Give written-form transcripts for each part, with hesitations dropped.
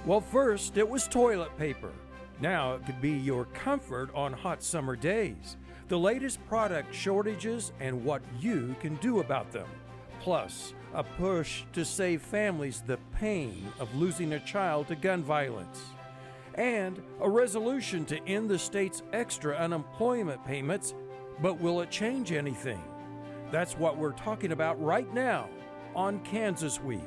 Well, first it was toilet paper. Now it could be your comfort on hot summer days. The latest product shortages and what you can do about them. Plus, a push to save families the pain of losing a child to gun violence. And a resolution to end the state's extra unemployment payments. But will it change anything? That's what we're talking about right now on Kansas Week.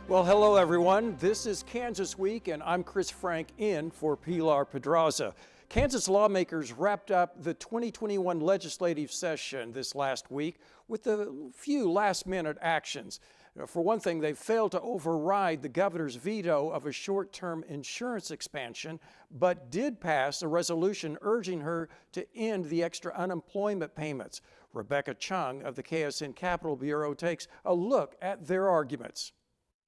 Well, hello everyone. This is Kansas Week and I'm Chris Frank in for Pilar Pedraza. Kansas lawmakers wrapped up the 2021 legislative session this last week with a few last-minute actions. For one thing, they failed to override the governor's veto of a short-term insurance expansion, but did pass a resolution urging her to end the extra unemployment payments. Rebecca Chung of the KSN Capitol Bureau takes a look at their arguments.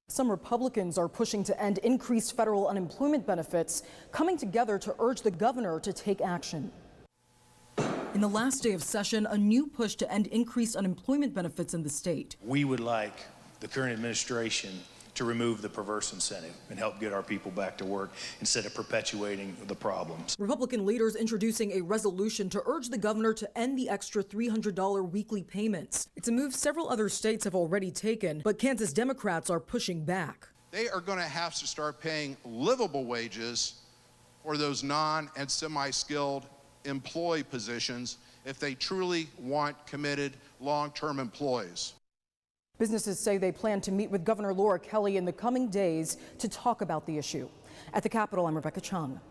Some Republicans are pushing to end increased federal unemployment benefits, coming together to urge the governor to take action. In the last day of session, a new push to end increased unemployment benefits in the state. We would like the current administration to remove the perverse incentive and help get our people back to work instead of perpetuating the problems. Republican leaders introducing a resolution to urge the governor to end the extra $300 weekly payments. It's a move several other states have already taken, but Kansas Democrats are pushing back. They are going to have to start paying livable wages for those non- and semi-skilled employee positions if they truly want committed long-term employees. Businesses say they plan to meet with Governor Laura Kelly in the coming days to talk about the issue. At the Capitol, I'm Rebecca Chung.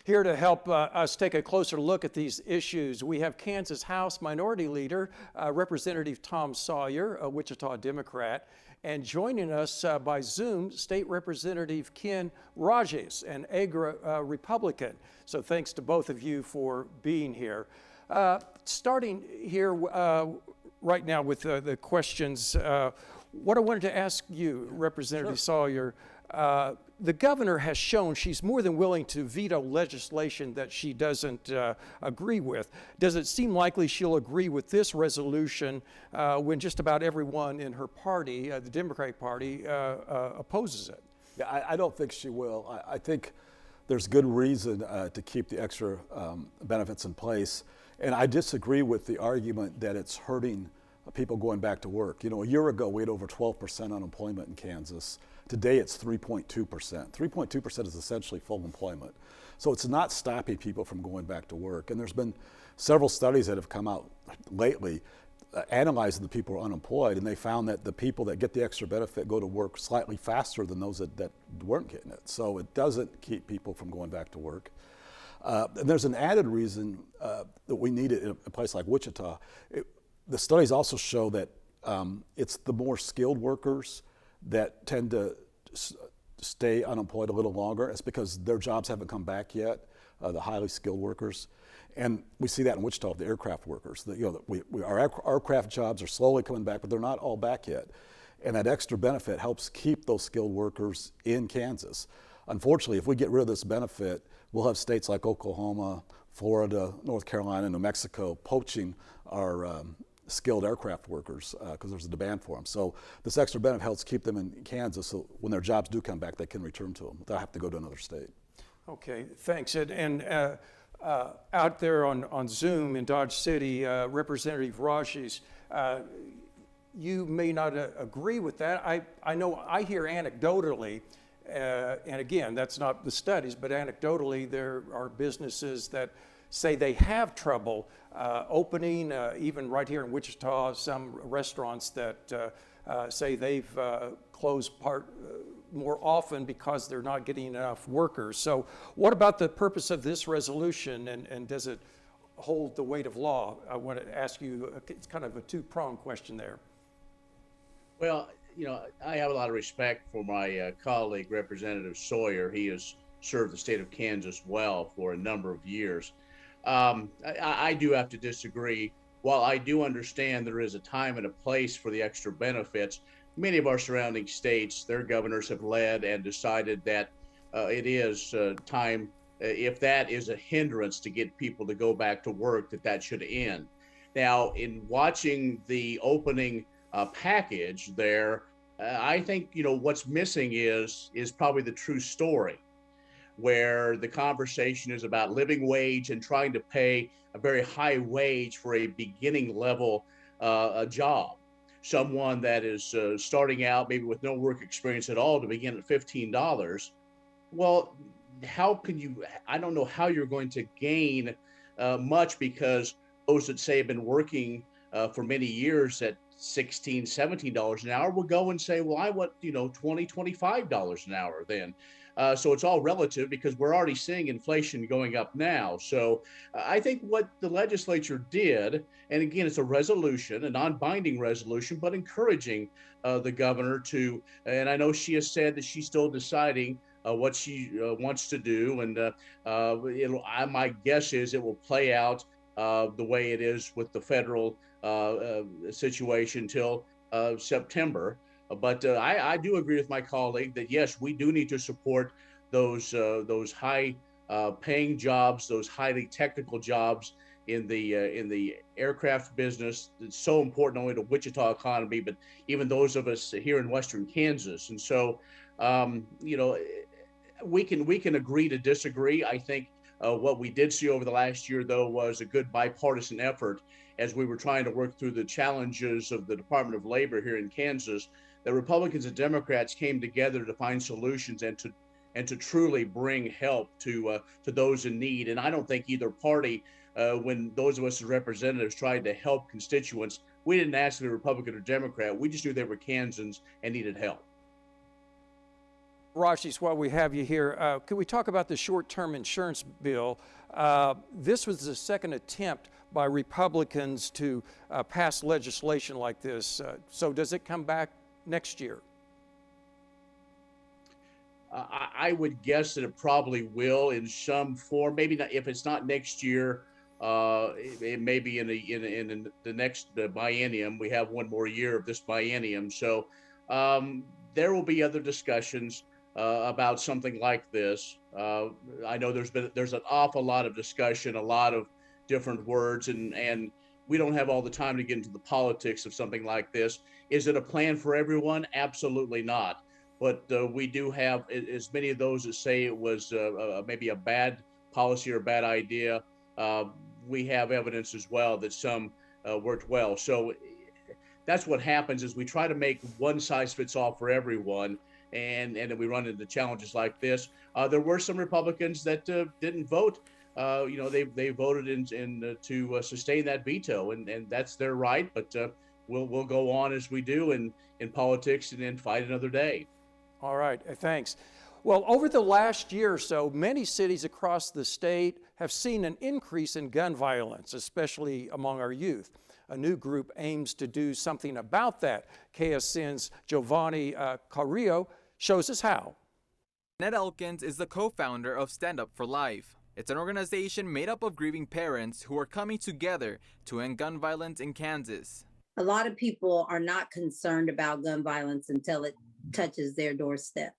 Here to help us take a closer look at these issues, we have Kansas House Minority Leader, Representative Tom Sawyer, a Wichita Democrat, and joining us by Zoom, State Representative Ken Rajes, an AGRA Republican. So thanks to both of you for being here. Starting here right now with the questions, what I wanted to ask you, Representative Sawyer, the governor has shown she's more than willing to veto legislation that she doesn't agree with. Does it seem likely she'll agree with this resolution when just about everyone in her party, the Democratic Party, opposes it? Yeah, I don't think she will. I think there's good reason to keep the extra benefits in place. And I disagree with the argument that it's hurting people going back to work. You know, a year ago we had over 12% unemployment in Kansas. Today it's 3.2%. 3.2% is essentially full employment. So it's not stopping people from going back to work. And there's been several studies that have come out lately analyzing the people who are unemployed, and they found that the people that get the extra benefit go to work slightly faster than those that weren't getting it. So it doesn't keep people from going back to work. And there's an added reason that we need it in a place like Wichita. The studies also show that it's the more skilled workers that tend to stay unemployed a little longer. It's because their jobs haven't come back yet, the highly skilled workers. And we see that in Wichita, the aircraft workers. Our aircraft jobs are slowly coming back, but they're not all back yet. And that extra benefit helps keep those skilled workers in Kansas. Unfortunately, if we get rid of this benefit, we'll have states like Oklahoma, Florida, North Carolina, New Mexico poaching our skilled aircraft workers because there's a demand for them. So this extra benefit helps keep them in Kansas, so when their jobs do come back, they can return to them. They'll have to go to another state. Okay, thanks. And out there on Zoom in Dodge City, Representative Rajes, you may not agree with that. I know I hear anecdotally, and again, that's not the studies, but anecdotally, there are businesses that say they have trouble opening, even right here in Wichita, some restaurants that say they've closed more often because they're not getting enough workers. So what about the purpose of this resolution, and does it hold the weight of law? I want to ask you, it's kind of a two-pronged question there. Well, you know, I have a lot of respect for my colleague, Representative Sawyer. He has served the state of Kansas well for a number of years. I do have to disagree. While I do understand there is a time and a place for the extra benefits, many of our surrounding states, their governors have led and decided that it is time if that is a hindrance to get people to go back to work, that should end. Now, in watching the opening package there, I think what's missing is probably the true story, where the conversation is about living wage and trying to pay a very high wage for a beginning level a job. Someone that is starting out maybe with no work experience at all to begin at $15. Well, how can you, I don't know how you're going to gain much, because those that say have been working for many years at $16, $17 an hour will go and say, well, I want, $20, $25 an hour then. So it's all relative, because we're already seeing inflation going up now. So I think what the legislature did, and again, it's a resolution, a non-binding resolution, but encouraging the governor to, and I know she has said that she's still deciding what she wants to do. And my guess is it will play out the way it is with the federal situation till September. But I do agree with my colleague that yes, we do need to support those high paying jobs, those highly technical jobs in the aircraft business. It's so important not only to Wichita economy, but even those of us here in Western Kansas. And so, we can agree to disagree. I think what we did see over the last year, though, was a good bipartisan effort as we were trying to work through the challenges of the Department of Labor here in Kansas. The Republicans and Democrats came together to find solutions and to truly bring help to those in need. And I don't think either party, when those of us as representatives tried to help constituents, we didn't ask if they were Republican or Democrat. We just knew they were Kansans and needed help. Rashi's, while we have you here, could we talk about the short-term insurance bill? This was the second attempt by Republicans to pass legislation like this. So does it come back next year? I would guess that it probably will in some form. Maybe not, if it's not next year, it may be in the next biennium. We have one more year of this biennium, so there will be other discussions about something like this. I know there's an awful lot of discussion, a lot of different words, and we don't have all the time to get into the politics of something like this. Is it a plan for everyone? Absolutely not. But we do have, as many of those that say it was maybe a bad policy or a bad idea, we have evidence as well that some worked well. So that's what happens, is we try to make one size fits all for everyone, and then we run into challenges like this. There were some Republicans that didn't vote. They voted in to sustain that veto, and that's their right. But we'll go on as we do in politics, and then fight another day. All right, thanks. Well, over the last year or so, many cities across the state have seen an increase in gun violence, especially among our youth. A new group aims to do something about that. KSN's Giovanni Carrillo shows us how. Ned Elkins is the co-founder of Stand Up for Life. It's an organization made up of grieving parents who are coming together to end gun violence in Kansas. A lot of people are not concerned about gun violence until it touches their doorstep.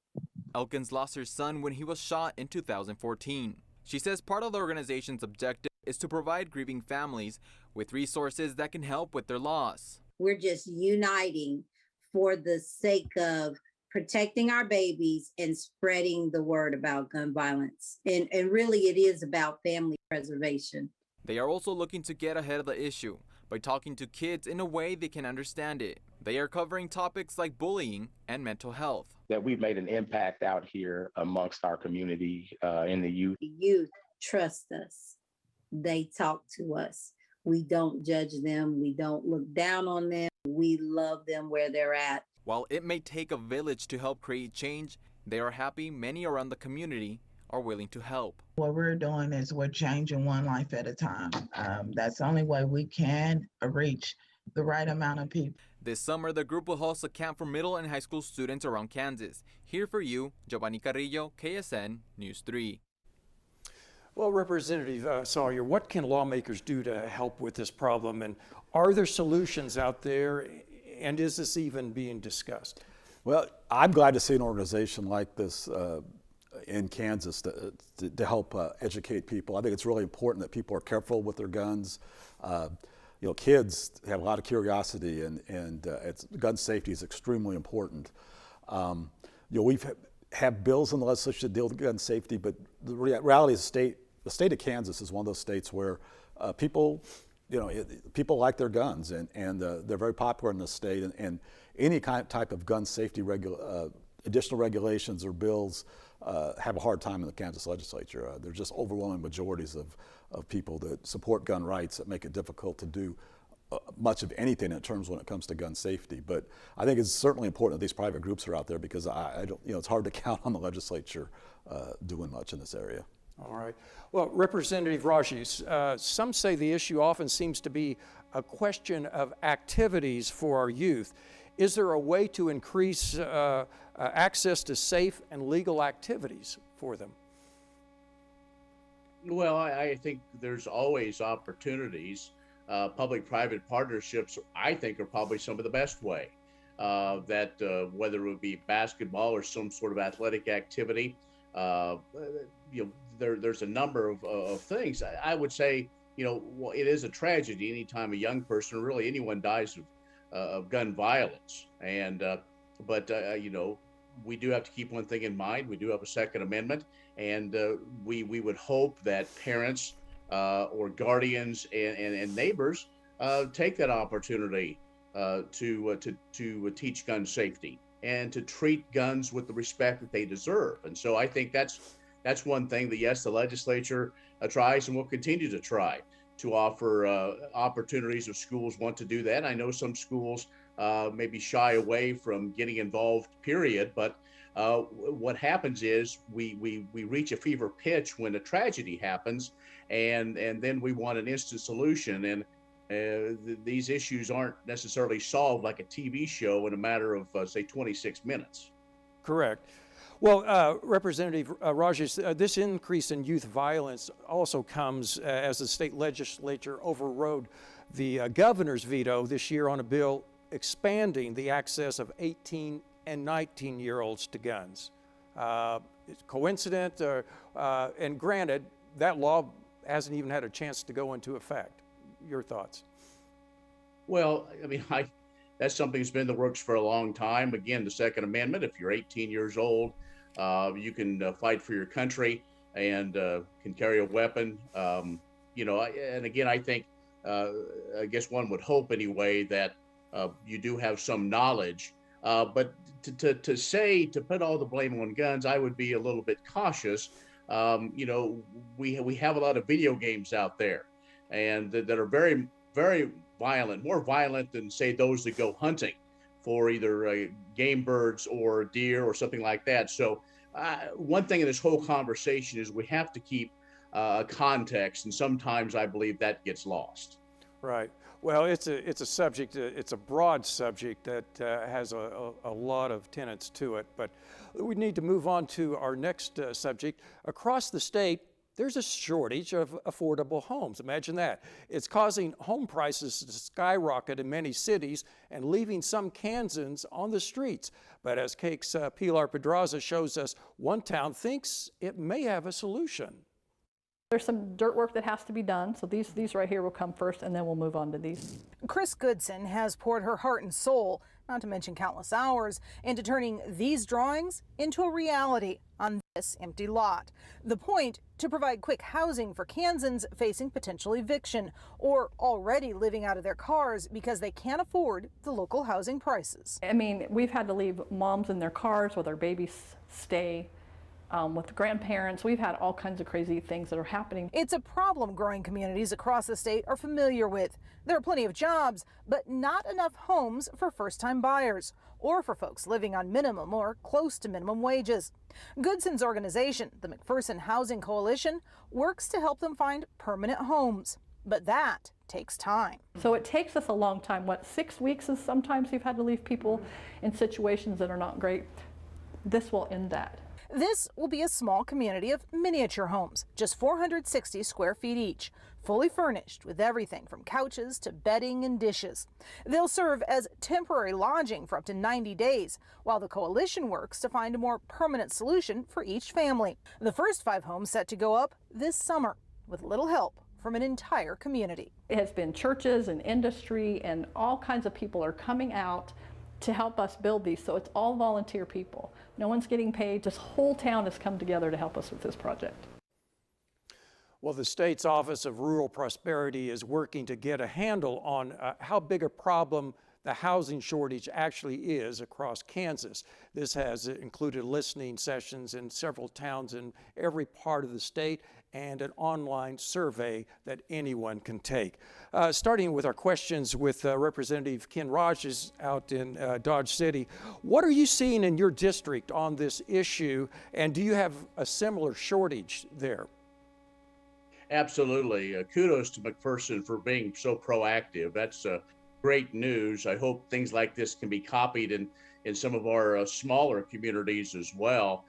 Elkins lost her son when he was shot in 2014. She says part of the organization's objective is to provide grieving families with resources that can help with their loss. We're just uniting for the sake of protecting our babies and spreading the word about gun violence. And really it is about family preservation. They are also looking to get ahead of the issue by talking to kids in a way they can understand it. They are covering topics like bullying and mental health. That we've made an impact out here amongst our community in the youth. The youth trust us. They talk to us. We don't judge them. We don't look down on them. We love them where they're at. While it may take a village to help create change, they are happy many around the community are willing to help. What we're doing is we're changing one life at a time. That's the only way we can reach the right amount of people. This summer, the group will host a camp for middle and high school students around Kansas. Here for you, Giovanni Carrillo, KSN News 3. Well, Representative Sawyer, what can lawmakers do to help with this problem? And are there solutions out there? And is this even being discussed? Well, I'm glad to see an organization like this in Kansas to help educate people. I think it's really important that people are careful with their guns. Kids have a lot of curiosity, and gun safety is extremely important. We've have bills in the legislature that deal with gun safety, but the reality is the state of Kansas is one of those states where people like their guns, and they're very popular in the state, and any type of gun safety additional regulations or bills have a hard time in the Kansas legislature. There's just overwhelming majorities of people that support gun rights that make it difficult to do much of anything in terms when it comes to gun safety. But I think it's certainly important that these private groups are out there, because I don't, it's hard to count on the legislature doing much in this area. All right. Well, Representative Rajes, some say the issue often seems to be a question of activities for our youth. Is there a way to increase access to safe and legal activities for them? Well, I think there's always opportunities. Public-private partnerships, I think, are probably some of the best way. Whether it would be basketball or some sort of athletic activity, there's a number of things. I would say, it is a tragedy anytime a young person, or really anyone, dies of gun violence. But we do have to keep one thing in mind. We do have a Second Amendment, and we would hope that parents or guardians and neighbors take that opportunity to teach gun safety and to treat guns with the respect that they deserve. And so I think that's one thing that, yes, the legislature tries and will continue to try to offer opportunities if schools want to do that. I know some schools maybe shy away from getting involved, period. But what happens is we reach a fever pitch when a tragedy happens, and then we want an instant solution. And these issues aren't necessarily solved like a TV show in a matter of, say, 26 minutes. Correct. Well, Representative Rajes, this increase in youth violence also comes as the state legislature overrode the governor's veto this year on a bill expanding the access of 18 and 19-year-olds to guns. It's coincident, and granted, that law hasn't even had a chance to go into effect. Your thoughts? Well, I mean, that's something that's been in the works for a long time. Again, the Second Amendment, if you're 18 years old, you can fight for your country and can carry a weapon. And again, I think, I guess one would hope anyway that you do have some knowledge. But to put all the blame on guns, I would be a little bit cautious. We have a lot of video games out there, and that are very, very violent, more violent than, say, those that go hunting for either game birds or deer or something like that. So one thing in this whole conversation is we have to keep context, and sometimes I believe that gets lost. Right. Well, it's a subject, it's a broad subject that has a lot of tenets to it, but we need to move on to our next subject. Across the state, there's a shortage of affordable homes. Imagine that. It's causing home prices to skyrocket in many cities and leaving some Kansans on the streets. But as Cake's Pilar Pedraza shows us, one town thinks it may have a solution. There's some dirt work that has to be done, so these right here will come first, and then we'll move on to these. Chris Goodson has poured her heart and soul, not to mention countless hours, into turning these drawings into a reality on this empty lot. The point, to provide quick housing for Kansans facing potential eviction or already living out of their cars because they can't afford the local housing prices. I mean, we've had to leave moms in their cars while their babies stay. With grandparents. We've had all kinds of crazy things that are happening. It's a problem growing communities across the state are familiar with. There are plenty of jobs, but not enough homes for first-time buyers or for folks living on minimum or close to minimum wages. Goodson's organization, the McPherson Housing Coalition, works to help them find permanent homes, but that takes time. So it takes us a long time. 6 weeks is sometimes we've had to leave people in situations that are not great. This will end that. This will be a small community of miniature homes, just 460 square feet each, fully furnished with everything from couches to bedding and dishes. They'll serve as temporary lodging for up to 90 days, while the coalition works to find a more permanent solution for each family. The first 5 homes set to go up this summer, with little help from an entire community. It has been churches and industry and all kinds of people are coming out to help us build these. So it's all volunteer people. No one's getting paid. This whole town has come together to help us with this project. Well, the state's Office of Rural Prosperity is working to get a handle on how big a problem the housing shortage actually is across Kansas. This has included listening sessions in several towns in every part of the state and an online survey that anyone can take. Starting with our questions with Representative Ken Rogers out in Dodge City. What are you seeing in your district on this issue, and do you have a similar shortage there? Absolutely. Kudos to McPherson for being so proactive. That's great news. I hope things like this can be copied in some of our smaller communities as well.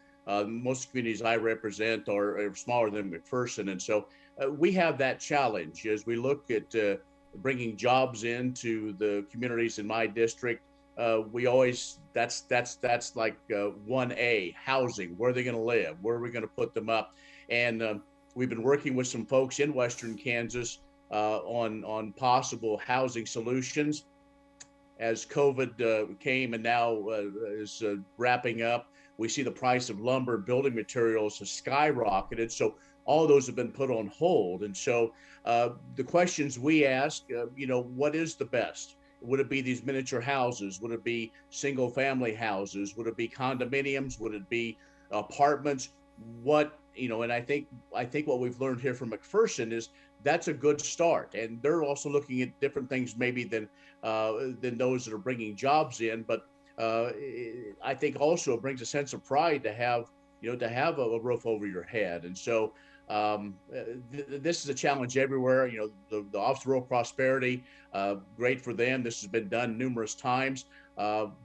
Most communities I represent are smaller than McPherson, and so we have that challenge as we look at bringing jobs into the communities in my district. We always that's like 1A, housing. Where are they going to live? Where are we going to put them up? And we've been working with some folks in Western Kansas on possible housing solutions. As COVID came and now is wrapping up, we see the price of lumber and building materials has skyrocketed. So all those have been put on hold. And so the questions we ask, what is the best? Would it be these miniature houses? Would it be single family houses? Would it be condominiums? Would it be apartments? And I think what we've learned here from McPherson is that's a good start. And they're also looking at different things maybe than those that are bringing jobs in. But I think also it brings a sense of pride to have a roof over your head. And so this is a challenge everywhere. The Office of Rural Prosperity, great for them. This has been done numerous times.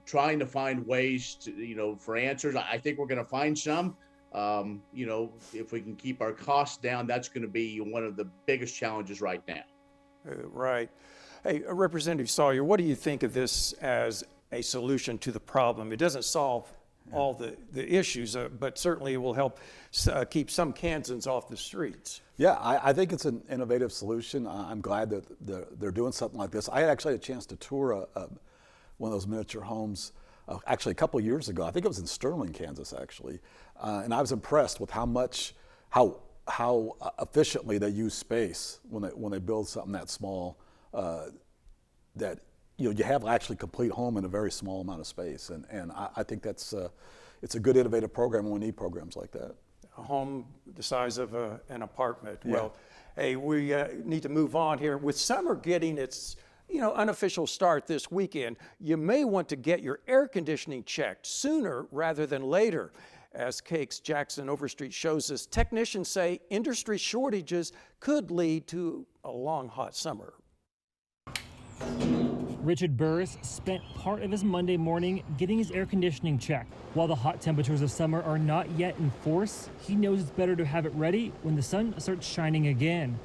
Trying to find ways to, for answers. I think we're going to find some. If we can keep our costs down, that's going to be one of the biggest challenges right now. Right. Hey, Representative Sawyer, what do you think of this as a solution to the problem? It doesn't solve all the issues, but certainly it will help keep some Kansans off the streets. Yeah, I think it's an innovative solution. I'm glad that they're doing something like this. I actually had a chance to tour one of those miniature homes actually a couple of years ago. I think it was in Sterling, Kansas, actually. And I was impressed with how efficiently they use space when they build something that small. That you have actually complete home in a very small amount of space, and I think it's a good innovative program, and we need programs like that. A home the size of an apartment. Yeah. Well, hey, we need to move on here. With summer getting its unofficial start this weekend, you may want to get your air conditioning checked sooner rather than later. As Cake's Jackson Overstreet shows us, technicians say industry shortages could lead to a long, hot summer. Richard Burris spent part of his Monday morning getting his air conditioning checked. While the hot temperatures of summer are not yet in force, he knows it's better to have it ready when the sun starts shining again.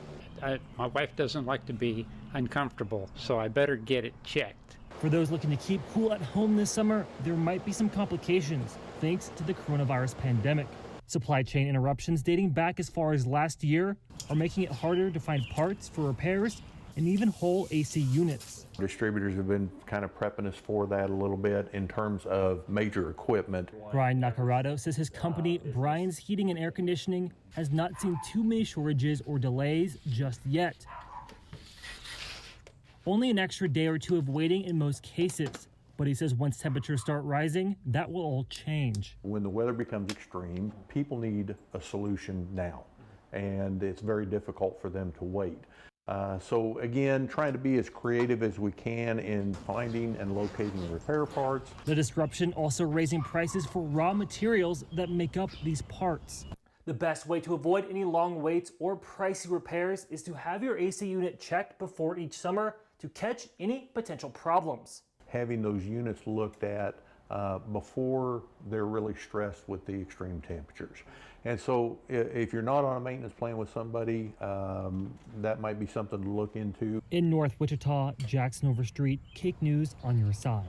My wife doesn't like to be uncomfortable, so I better get it checked. For those looking to keep cool at home this summer, there might be some complications thanks to the coronavirus pandemic. Supply chain interruptions dating back as far as last year are making it harder to find parts for repairs and even whole AC units. Distributors have been kind of prepping us for that a little bit in terms of major equipment. Brian Nacarado says his company, Brian's Heating and Air Conditioning, has not seen too many shortages or delays just yet. Only an extra day or two of waiting in most cases. But he says once temperatures start rising, that will all change. When the weather becomes extreme, people need a solution now, and it's very difficult for them to wait. So again, trying to be as creative as we can in finding and locating repair parts. The disruption also raising prices for raw materials that make up these parts. The best way to avoid any long waits or pricey repairs is to have your AC unit checked before each summer to catch any potential problems. Having those units looked at before they're really stressed with the extreme temperatures. And so if you're not on a maintenance plan with somebody, that might be something to look into. In North Wichita, Jackson Overstreet, Cake News on your side.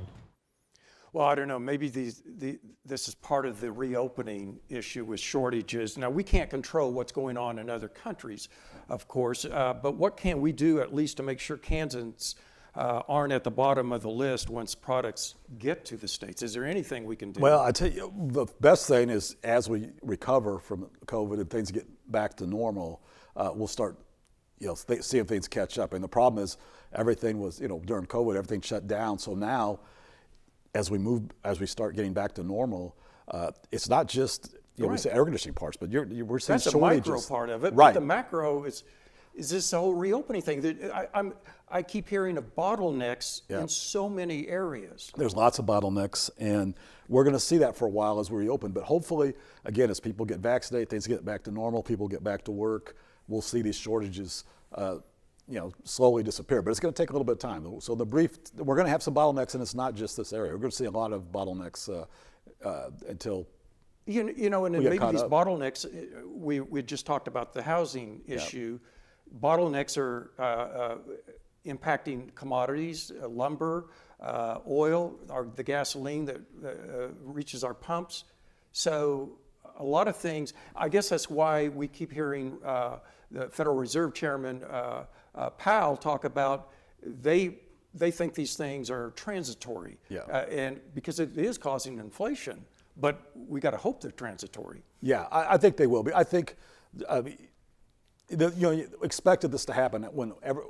Well, I don't know, maybe this is part of the reopening issue with shortages. Now, we can't control what's going on in other countries, of course, but what can we do at least to make sure Kansans aren't at the bottom of the list once products get to the states? Is there anything we can do? Well, I tell you, the best thing is as we recover from COVID and things get back to normal, we'll start, seeing things catch up. And the problem is everything was, during COVID, everything shut down. So now, as we start getting back to normal, it's not just we say air conditioning parts, but we're seeing that's shortages. The micro part of it, right? But the macro is this whole reopening thing. I keep hearing of bottlenecks in so many areas. There's lots of bottlenecks, and we're going to see that for a while as we reopen. But hopefully, again, as people get vaccinated, things get back to normal, people get back to work, we'll see these shortages slowly disappear, but it's going to take a little bit of time. So we're going to have some bottlenecks, and it's not just this area. We're going to see a lot of bottlenecks until and maybe these bottlenecks. We just talked about the housing issue. Bottlenecks are impacting commodities, lumber, oil, the gasoline that reaches our pumps. So a lot of things. I guess that's why we keep hearing the Federal Reserve Chairman Powell talk about they think these things are transitory, and because it is causing inflation. But we got to hope they're transitory. Yeah, I think they will be. I think you expected this to happen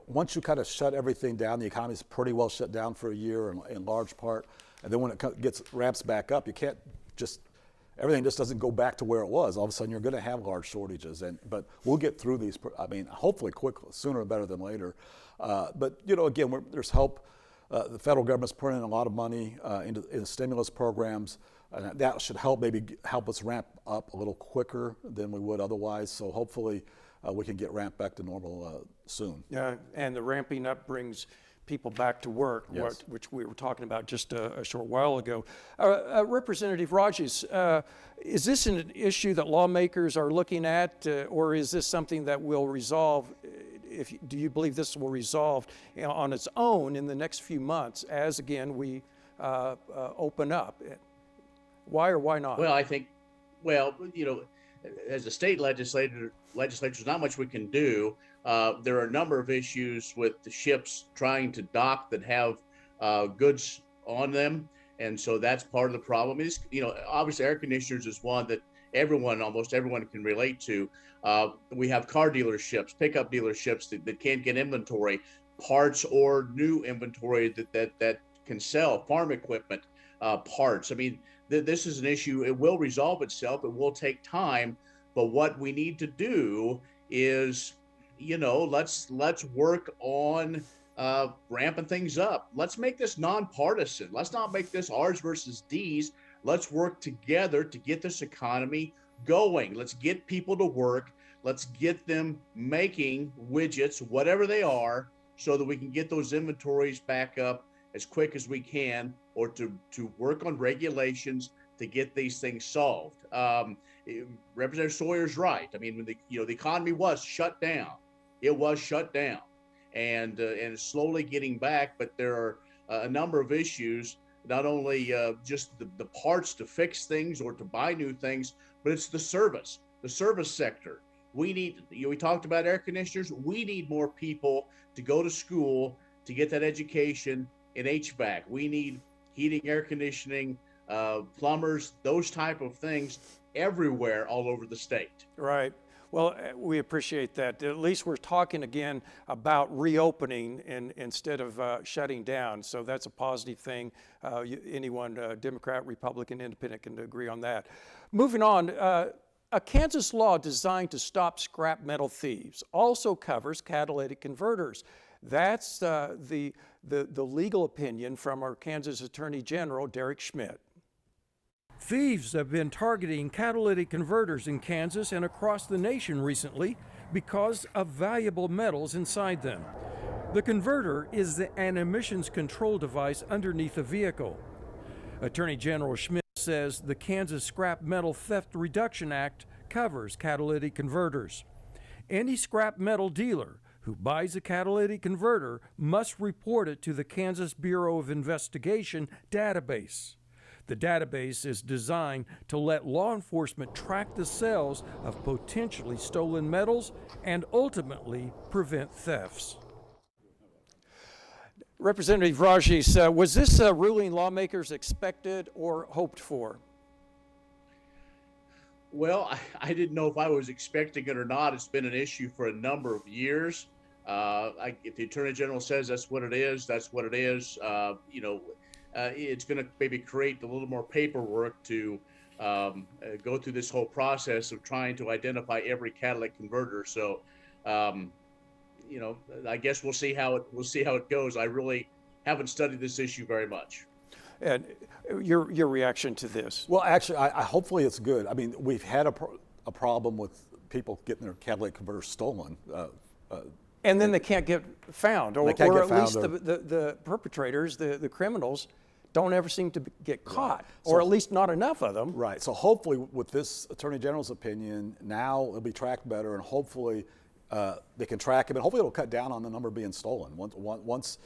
once you kind of shut everything down. The economy's pretty well shut down for a year in large part, and then when it ramps back up, you can't everything just doesn't go back to where it was. All of a sudden, you're going to have large shortages, but we'll get through these. I mean, hopefully quickly, sooner better than later. But again, there's help. The federal government's putting in a lot of money into stimulus programs. That should maybe help us ramp up a little quicker than we would otherwise. So hopefully we can get ramped back to normal soon. Yeah, and the ramping up brings people back to work, which we were talking about just a short while ago. Representative Rogers, is this an issue that lawmakers are looking at, or is this something that will resolve? Do you believe this will resolve on its own in the next few months as, again, we open up? Why or why not? Well, I think, as a state legislature, there's not much we can do. There are a number of issues with the ships trying to dock that have goods on them. And so that's part of the problem. Obviously air conditioners is one that almost everyone can relate to. We have car dealerships, pickup dealerships that can't get inventory, parts or new inventory that can sell, farm equipment, parts. I mean, this is an issue. It will resolve itself. It will take time. But what we need to do is, let's work on ramping things up. Let's make this nonpartisan. Let's not make this ours versus D's. Let's work together to get this economy going. Let's get people to work. Let's get them making widgets, whatever they are, so that we can get those inventories back up as quick as we can, or to work on regulations to get these things solved. Representative Sawyer's right. I mean, when the economy was shut down, it was shut down, and it's slowly getting back. But there are a number of issues, not only just the parts to fix things or to buy new things, but it's the service sector. We need, we talked about air conditioners. We need more people to go to school to get that education in HVAC. We need heating, air conditioning, plumbers, those type of things everywhere all over the state. Right. Well, we appreciate that. At least we're talking again about reopening instead of shutting down. So that's a positive thing. Anyone, Democrat, Republican, Independent, can agree on that. Moving on, a Kansas law designed to stop scrap metal thieves also covers catalytic converters. That's the legal opinion from our Kansas Attorney General, Derek Schmidt. Thieves have been targeting catalytic converters in Kansas and across the nation recently because of valuable metals inside them. The converter is an emissions control device underneath the vehicle. Attorney General Schmidt says the Kansas Scrap Metal Theft Reduction Act covers catalytic converters. Any scrap metal dealer who buys a catalytic converter must report it to the Kansas Bureau of Investigation database. The database is designed to let law enforcement track the sales of potentially stolen metals and ultimately prevent thefts. Representative Rajis, was this ruling lawmakers expected or hoped for? Well, I didn't know if I was expecting it or not. It's been an issue for a number of years. If the Attorney General says that's what it is, that's what it is. It's going to maybe create a little more paperwork to go through this whole process of trying to identify every catalytic converter. So, I guess we'll see how it goes. I really haven't studied this issue very much. And your reaction to this? Well, actually, I hopefully it's good. I mean, we've had a problem with people getting their catalytic converters stolen. And then they can't get found, or at least the perpetrators, the criminals, don't ever seem to get caught, or at least not enough of them. Right. So hopefully, with this Attorney General's opinion, now it'll be tracked better, and hopefully they can track them, and hopefully it'll cut down on the number being stolen. Once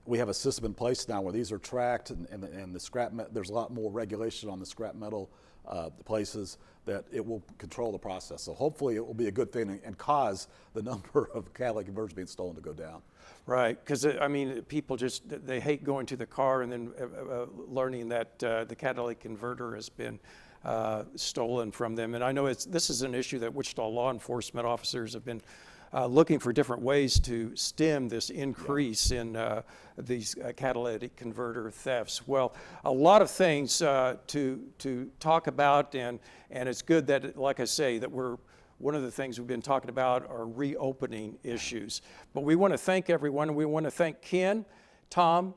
we have a system in place now where these are tracked, and the scrap there's a lot more regulation on the scrap metal places, that it will control the process. So hopefully it will be a good thing and cause the number of catalytic converters being stolen to go down. Right, because people they hate going to the car and then learning that the catalytic converter has been stolen from them. And I know this is an issue that Wichita law enforcement officers have been looking for different ways to stem this increase in these catalytic converter thefts. Well, a lot of things to talk about, and it's good that, like I say, that one of the things we've been talking about are reopening issues. But we want to thank everyone. We want to thank Ken, Tom,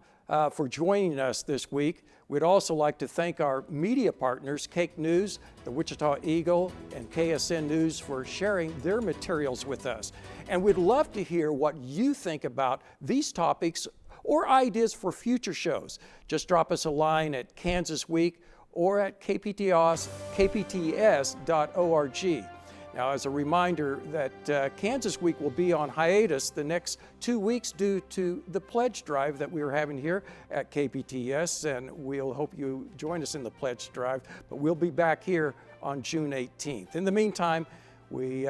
for joining us this week. We'd also like to thank our media partners, Cake News, the Wichita Eagle, and KSN News for sharing their materials with us. And we'd love to hear what you think about these topics or ideas for future shows. Just drop us a line at Kansas Week or at kpts.org. Now, as a reminder that Kansas Week will be on hiatus the next 2 weeks due to the pledge drive that we are having here at KPTS, and we'll hope you join us in the pledge drive, but we'll be back here on June 18th. In the meantime, we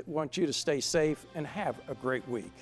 want you to stay safe and have a great week.